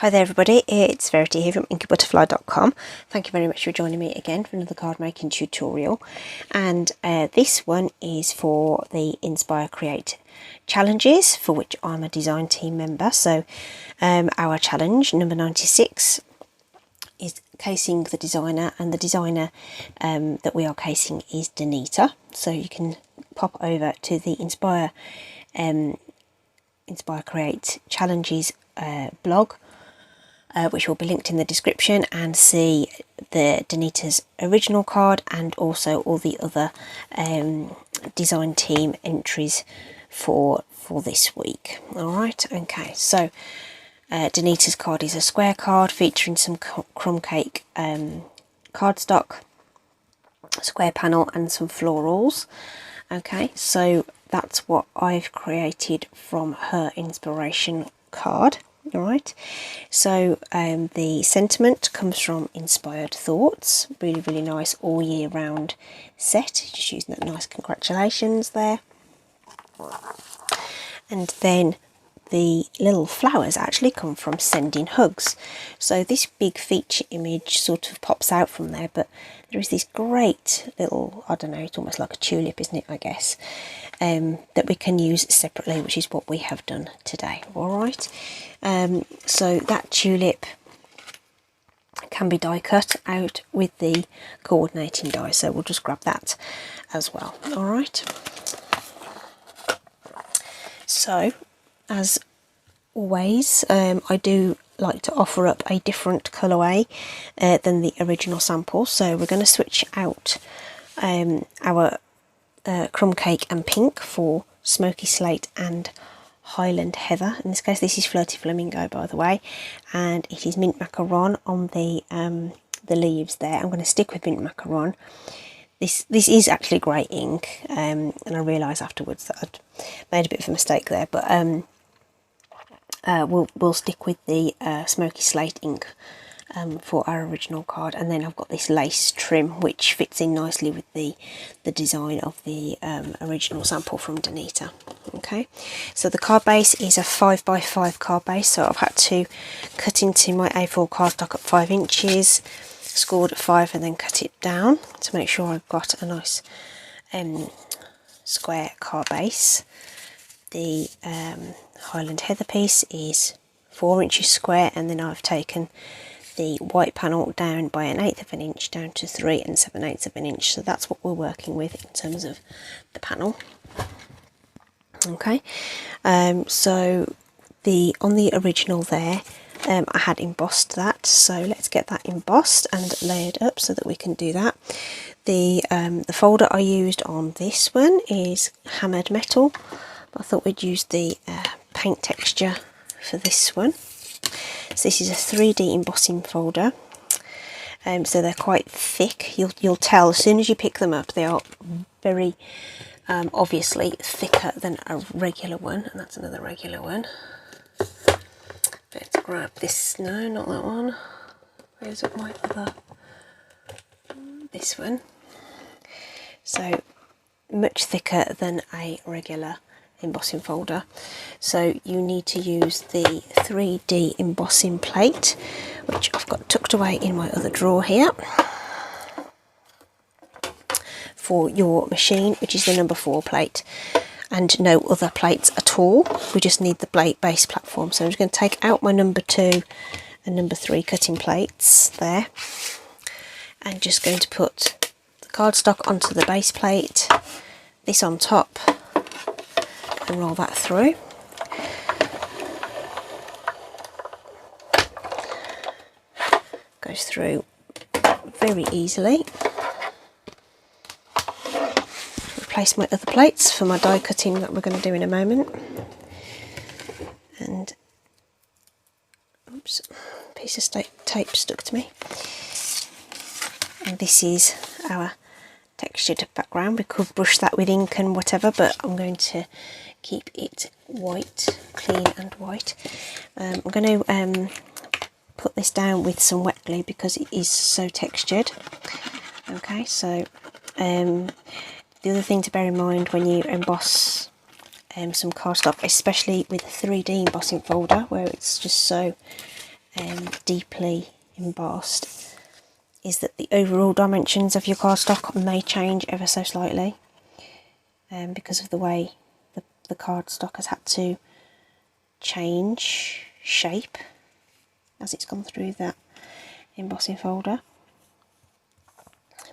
Hi there everybody, it's Verity here from inkybutterfly.com. Thank you very much for joining me again for another card making tutorial, and this one is for the Inspire.Create challenges, for which I'm a design team member. So our challenge number 96 is casing the designer, and the designer that we are casing is Danita. So you can pop over to the Inspire.Create.Challenges blog, which will be linked in the description, and see the Danita's original card and also all the other design team entries for this week. Alright, okay, so Danita's card is a square card featuring some crumb cake cardstock, square panel and some florals. Okay, so that's what I've created from her inspiration card. Alright, so the sentiment comes from Inspired Thoughts, really nice all year round set, just using that nice congratulations there. And then the little flowers actually come from Sending Hugs. So this big feature image sort of pops out from there, but there is this great little, I don't know, it's almost like a tulip, isn't it, I guess, that we can use separately, which is what we have done today. Alright, so that tulip can be die cut out with the coordinating die, so we'll just grab that as well. Alright, so as always, I do like to offer up a different colourway than the original sample, so we're going to switch out our crumb cake and pink for smoky slate and Highland heather. In this case this is flirty flamingo, by the way, and it is mint macaron on the leaves there. I'm going to stick with mint macaron. This is actually grey ink, and I realised afterwards that I'd made a bit of a mistake there, but we'll stick with the smoky slate ink for our original card. And then I've got this lace trim which fits in nicely with the design of the original sample from Danita. Okay, so the card base is a 5x5 card base, so I've had to cut into my A4 cardstock at 5 inches, scored at 5, and then cut it down to make sure I've got a nice square card base. The Highland heather piece is 4 inches square, and then I've taken the white panel down by 1/8 of an inch down to 3 7/8 of an inch. So that's what we're working with in terms of the panel. Okay, so on the original there, I had embossed that, so let's get that embossed and layered up so that we can do that. The folder I used on this one is hammered metal. I thought we'd use the paint texture for this one. So this is a 3D embossing folder, so they're quite thick. You'll tell as soon as you pick them up, they are very obviously thicker than a regular one, and that's another regular one. Let's grab this. No, not that one. Where's my other? This one. So much thicker than a regular embossing folder, so you need to use the 3D embossing plate, which I've got tucked away in my other drawer here, for your machine, which is the number 4 plate, and no other plates at all. We just need the base platform. So I'm just going to take out my number 2 and number 3 cutting plates there, and just going to put the cardstock onto the base plate, this on top, and roll that through. Goes through very easily. Replace my other plates for my die cutting that we're going to do in a moment. And oops, piece of tape stuck to me. And this is our textured background. We could brush that with ink and whatever, but I'm going to keep it white, clean and white. I'm going to put this down with some wet glue because it is so textured. Okay, so the other thing to bear in mind when you emboss some cardstock, especially with a 3D embossing folder where it's just so deeply embossed is that the overall dimensions of your cardstock may change ever so slightly because of the way the cardstock has had to change shape as it's gone through that embossing folder.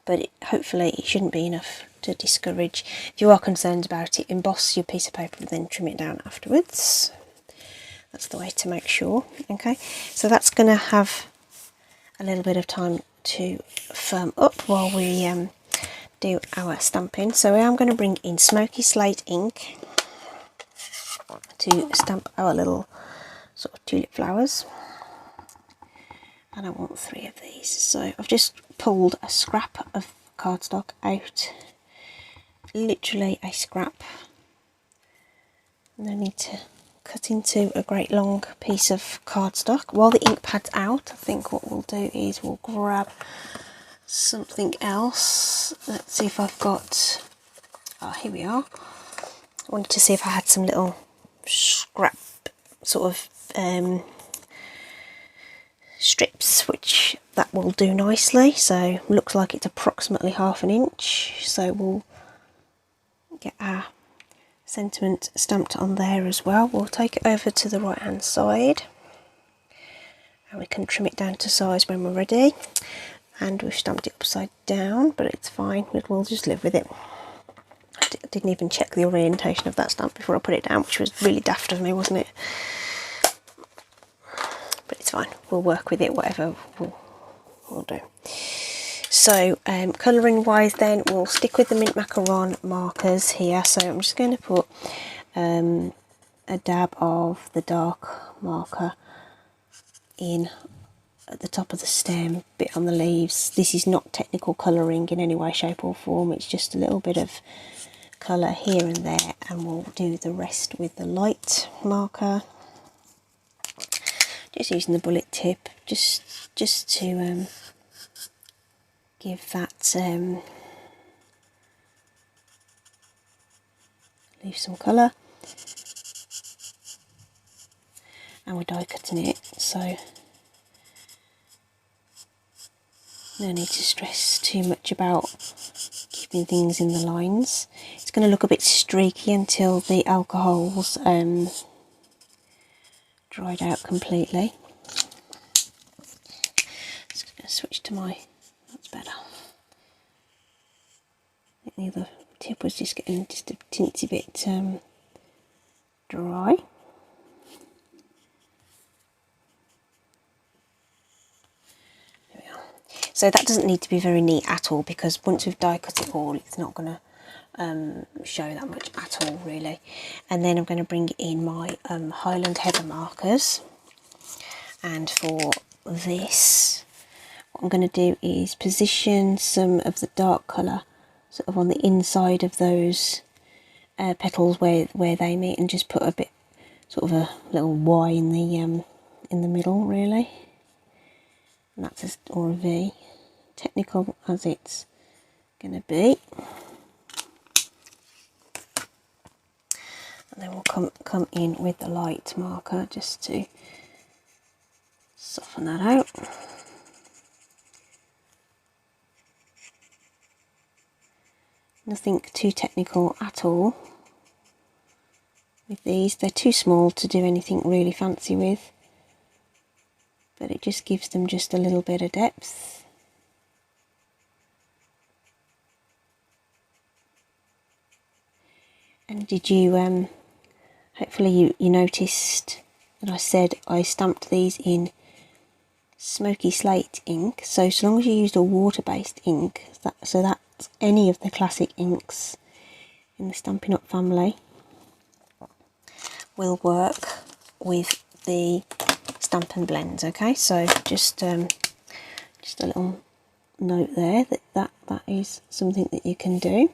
But hopefully it shouldn't be enough to discourage. If you are concerned about it, emboss your piece of paper and then trim it down afterwards. That's the way to make sure. Okay, so that's going to have a little bit of time to firm up while we do our stamping. So I am going to bring in Smoky Slate ink to stamp our little sort of tulip flowers, and I want 3 of these. So I've just pulled a scrap of cardstock out, literally a scrap. No need to cut into a great long piece of cardstock. While the ink pad's out, I think what we'll do is we'll grab something else. Let's see if I've got, oh, here we are. I wanted to see if I had some little scrap sort of strips, which that will do nicely. So looks like it's approximately 1/2 inch, so we'll get our sentiment stamped on there as well. We'll take it over to the right hand side and we can trim it down to size when we're ready. And we've stamped it upside down, but it's fine, we'll just live with it. I didn't even check the orientation of that stamp before I put it down, which was really daft of me, wasn't it? But it's fine, we'll work with it, whatever we'll do. So colouring wise then, we'll stick with the mint macaron markers here. So I'm just going to put a dab of the dark marker in at the top of the stem, bit on the leaves. This is not technical colouring in any way, shape or form, it's just a little bit of colour here and there, and we'll do the rest with the light marker. Just using the bullet tip, just to give that leave some colour. And we're die cutting it, so no need to stress too much about keeping things in the lines. It's going to look a bit streaky until the alcohol's dried out completely. Just going to switch to my, that's better. I think the other tip was just getting just a teensy bit dry. So that doesn't need to be very neat at all, because once we've die cut it all, it's not going to show that much at all really. And then I'm going to bring in my Highland Heather markers, and for this what I'm going to do is position some of the dark colour sort of on the inside of those petals where they meet, and just put a bit, sort of a little Y in the middle really. And that's or a V, technical as it's going to be. And then we'll come in with the light marker just to soften that out. Nothing too technical at all with these. They're too small to do anything really fancy with, but it just gives them just a little bit of depth. And did you, hopefully you noticed that I said I stamped these in Smoky Slate ink. So long as you used a water-based ink, so that's any of the classic inks in the Stampin' Up family, will work with the Stampin' Blends. Okay, so just a little note there that is something that you can do.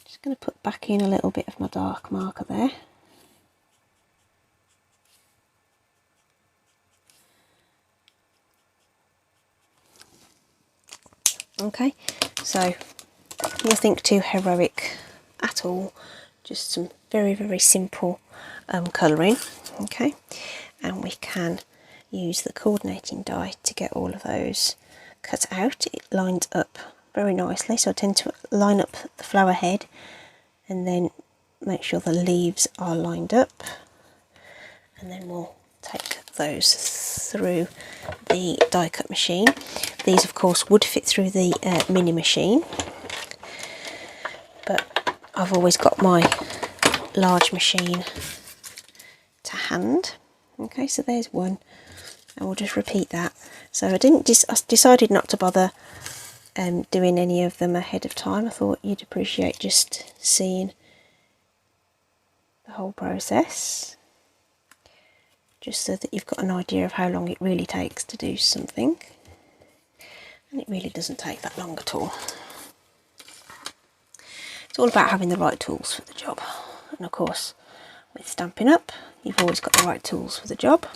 Just going to put back in a little bit of my dark marker there. Okay, so nothing too heroic at all, just some very simple colouring. Okay, and we can use the coordinating die to get all of those cut out. It lines up very nicely, so I tend to line up the flower head and then make sure the leaves are lined up, and then we'll take those through the die cut machine. These of course would fit through the mini machine, but I've always got my large machine to hand. Okay, so there's one, and we'll just repeat that. So I decided not to bother doing any of them ahead of time. I thought you'd appreciate just seeing the whole process, just so that you've got an idea of how long it really takes to do something. And it really doesn't take that long at all. It's all about having the right tools for the job. And of course, with Stampin' Up, you've always got the right tools for the job.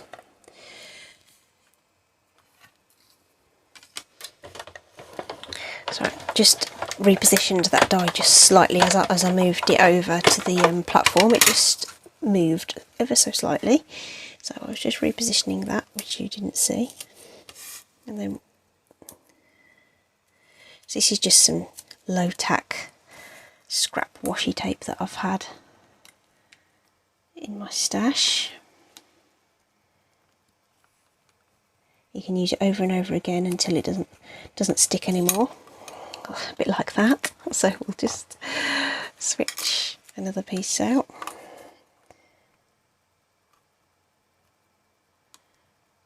So I just repositioned that die just slightly as I moved it over to the platform. It just moved ever so slightly. So I was just repositioning that, which you didn't see. And then, so this is just some low tack scrap washi tape that I've had in my stash. You can use it over and over again until it doesn't stick anymore. A bit like that. So we'll just switch another piece out.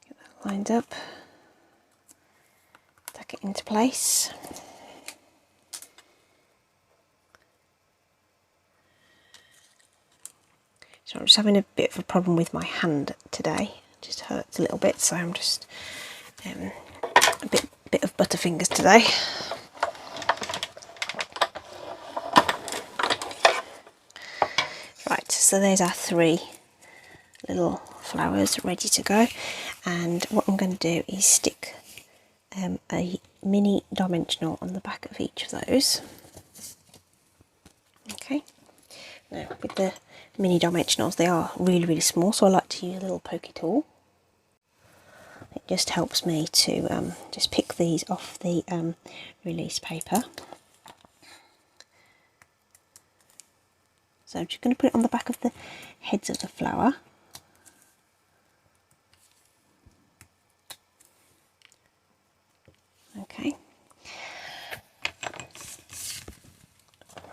Get that lined up. Tuck it into place. So I'm just having a bit of a problem with my hand today. It just hurts a little bit, so I'm just a bit of butterfingers today. Right, so there's our 3 little flowers ready to go, and what I'm going to do is stick a mini dimensional on the back of each of those. Okay, now with the mini dimensionals, they are really small, so I like to use a little pokey tool. It just helps me to just pick these off the release paper. So I'm just going to put it on the back of the heads of the flower. Okay.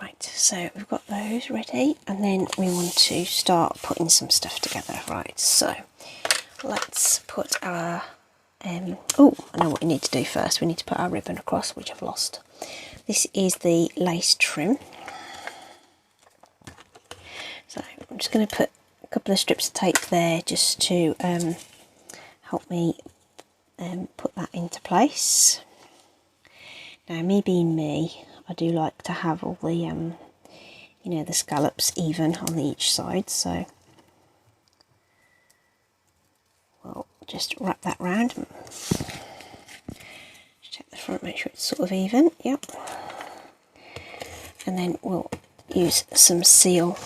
Right, so we've got those ready, and then we want to start putting some stuff together. Right, so let's put our oh, I know what we need to do first. We need to put our ribbon across, which I've lost. This is the lace trim. So I'm just going to put a couple of strips of tape there just to help me put that into place. Now, me being me, I do like to have all the you know, the scallops even on each side, so we'll just wrap that round. Just check the front, make sure it's sort of even. Yep. And then we'll use some seal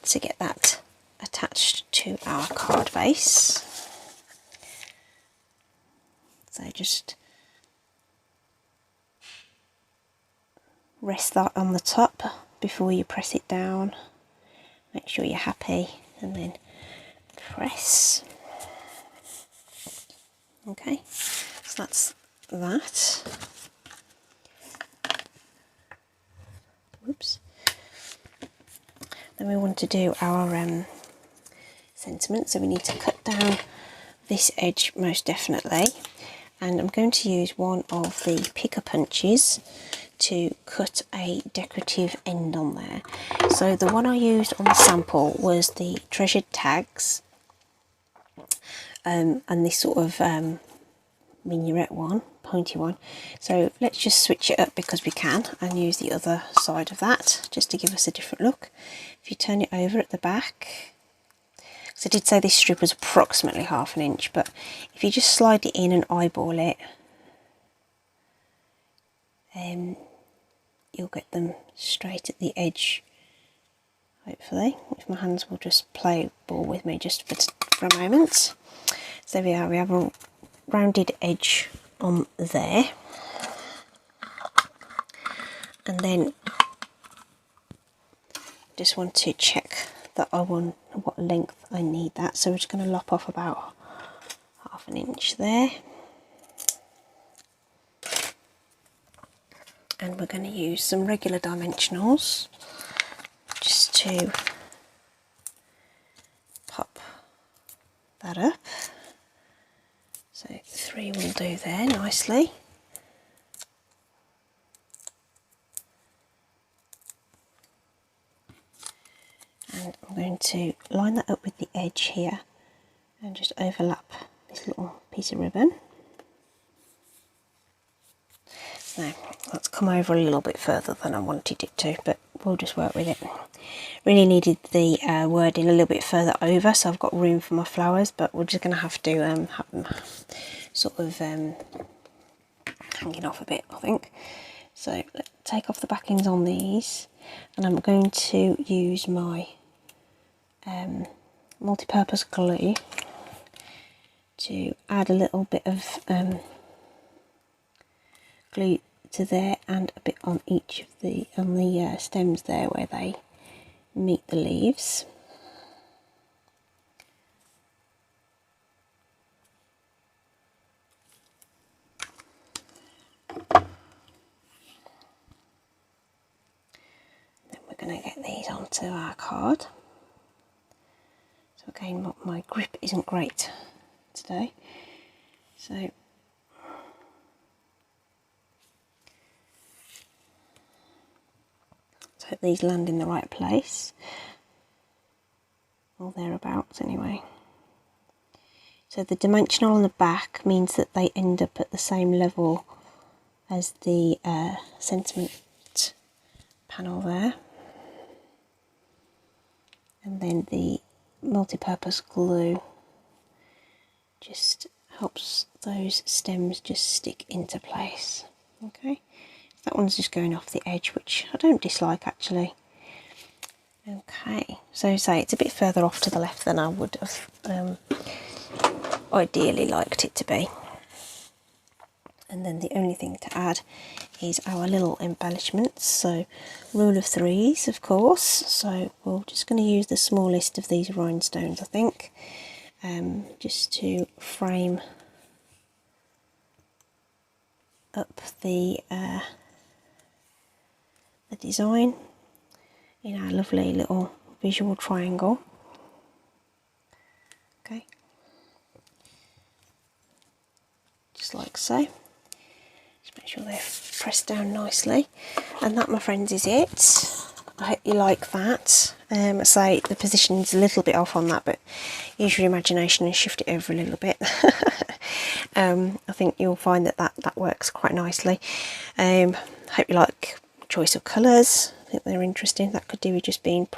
to get that attached to our card base. So just rest that on the top before you press it down. Make sure you're happy, and then press. Okay, so that's that. Whoops. Then we want to do our sentiment, so we need to cut down this edge most definitely, and I'm going to use one of the picker punches to cut a decorative end on there. So the one I used on the sample was the treasured tags, and this sort of minuet one, pointy one. So let's just switch it up because we can, and use the other side of that just to give us a different look. If you turn it over at the back, so I did say this strip was approximately 1/2 inch, but if you just slide it in and eyeball it, you'll get them straight at the edge, hopefully. If my hands will just play ball with me just for a moment. So there we are, we have a rounded edge on there. And then just want to check that I want what length I need that. So we're just going to lop off about 1/2 inch there. And we're going to use some regular dimensionals just to pop that up. So 3 will do there nicely. And I'm going to line that up with the edge here and just overlap this little piece of ribbon. Now that's come over a little bit further than I wanted it to, but we'll just work with it. Really needed the wording a little bit further over, so I've got room for my flowers, but we're just going to have to have them sort of hanging off a bit, I think. So let's take off the backings on these, and I'm going to use my multi-purpose glue to add a little bit of glue to there and a bit on each of the stems there where they meet the leaves. Then we're going to get these onto our card. So again, my grip isn't great today, so hope these land in the right place, or thereabouts anyway. So the dimensional on the back means that they end up at the same level as the sentiment panel there, and then the multi-purpose glue just helps those stems just stick into place. Okay, that one's just going off the edge, which I don't dislike actually. Okay, so say it's a bit further off to the left than I would have ideally liked it to be. And then the only thing to add is our little embellishments. So rule of threes, of course. So we're just going to use the smallest of these rhinestones, I think, just to frame up the design in our lovely little visual triangle. Okay, just like so. Just make sure they're pressed down nicely, and that, my friends, is it. I hope you like that. Say the position's a little bit off on that, but use your imagination and shift it over a little bit. I think you'll find that works quite nicely. Hope you like choice of colours. I think they're interesting. That could do with just being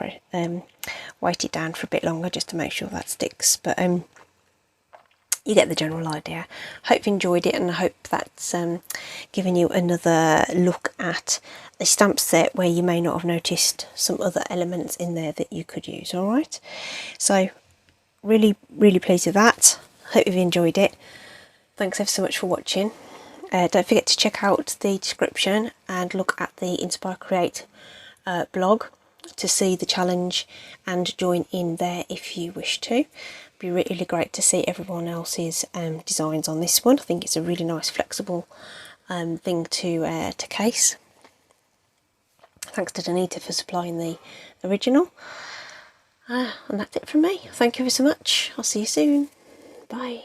weighted down for a bit longer just to make sure that sticks, but you get the general idea. Hope you enjoyed it, and I hope that's given you another look at a stamp set where you may not have noticed some other elements in there that you could use. All right, so really pleased with that. Hope you've enjoyed it. Thanks ever so much for watching. Don't forget to check out the description and look at the Inspire.Create blog to see the challenge and join in there if you wish to. It'd be really great to see everyone else's designs on this one. I think it's a really nice flexible thing to case. Thanks to Danita for supplying the original. And that's it from me. Thank you so much. I'll see you soon. Bye.